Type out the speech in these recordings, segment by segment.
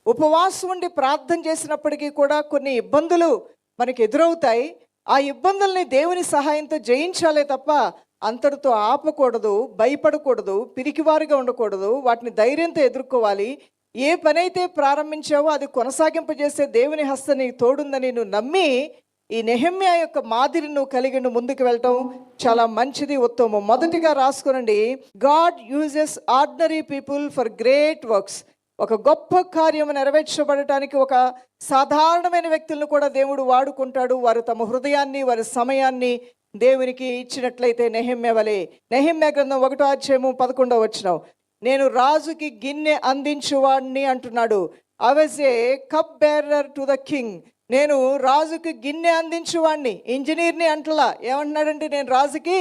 ఉపవాసం ఉండి ప్రార్థన చేసినప్పటికీ కూడా కొన్ని ఇబ్బందులు మనకి ఎదురవుతాయి. ఆ ఇబ్బందుల్ని దేవుని సహాయంతో జయించాలే తప్ప అంతటితో ఆపకూడదు, భయపడకూడదు, పిరికివారిగా ఉండకూడదు. వాటిని ధైర్యంతో ఎదుర్కోవాలి. ఏ పనైతే ప్రారంభించావో అది కొనసాగింపజేసే దేవుని హస్తం నీకు తోడుందని నువ్వు నమ్మి ఈ నెహెమ్యా యొక్క మాదిరిని నువ్వు కలిగి నువ్వు ముందుకు వెళ్ళటం చాలా మంచిది, ఉత్తమం. మొదటిగా రాసుకోనండి, God uses ordinary people for great works. ఒక గొప్ప కార్యం నెరవేర్చబడటానికి ఒక సాధారణమైన వ్యక్తులను కూడా దేవుడు వాడుకుంటాడు. వారు తమ హృదయాన్ని, వారి సమయాన్ని దేవునికి ఇచ్చినట్లయితే నెహెమ్యా వలె. నెహెమ్యా గ్రంథం 1:11 నేను రాజుకి గిన్నె అందించువాడిని అంటున్నాడు. I was a cup bearer to the king. నేను రాజుకి గిన్నె అందించువాడిని, ఇంజనీర్ని అంటలా. ఏమంటున్నాడంటే నేను రాజుకి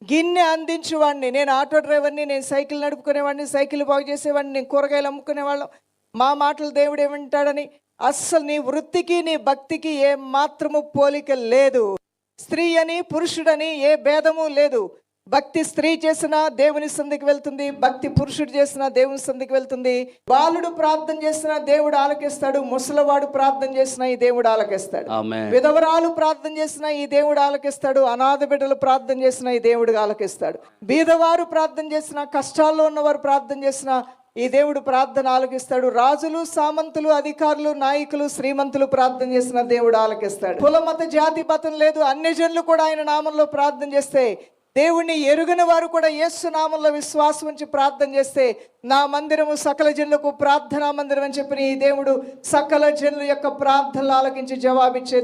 గిన్నె అందించువాడిని, నేను ఆటో డ్రైవర్ని, నేను సైకిల్ నడుపుకునేవాడిని, సైకిల్ బాగు చేసేవాడిని, నేను కూరగాయలు అమ్ముకునేవాళ్ళం. మా మాటలు దేవుడు ఏమంటాడని. అస్సలు నీ వృత్తికి నీ భక్తికి ఏ మాత్రము పోలిక లేదు. స్త్రీ అని పురుషుడని ఏ భేదము లేదు. భక్తి స్త్రీ చేసినా దేవుని సంధికి వెళ్తుంది, భక్తి పురుషుడు చేసినా దేవుని సంధికి వెళ్తుంది. బాలుడు ప్రార్థన చేసినా దేవుడు ఆలకిస్తాడు, ముసలివాడు ప్రార్థన చేసినా ఈ దేవుడు ఆలకిస్తాడు, విధవరాలు ప్రార్థన చేసినా ఈ దేవుడు ఆలకిస్తాడు, అనాథ బిడ్డలు ప్రార్థన చేసినా ఈ దేవుడు ఆలకిస్తాడు, బీదవారు ప్రార్థన చేసినా, కష్టాల్లో ఉన్నవారు ప్రార్థన చేసినా ఈ దేవుడు ప్రార్థన ఆలకిస్తాడు. రాజులు, సామంతులు, అధికారులు, నాయకులు, శ్రీమంతులు ప్రార్థన చేసిన దేవుడు ఆలకిస్తాడు. కుల మత జాతి మతం లేదు. అన్ని జనులు కూడా ఆయన నామంలో ప్రార్థన చేస్తే, దేవుణ్ణి ఎరుగని వారు కూడా యేసు నామంలో విశ్వాసం ఉంచి ప్రార్థన చేస్తే, నా మందిరము సకల జనులకు ప్రార్థనా మందిరం అని చెప్పిన ఈ దేవుడు సకల జనుల యొక్క ప్రార్థనలు ఆలకించి జవాబిచ్చే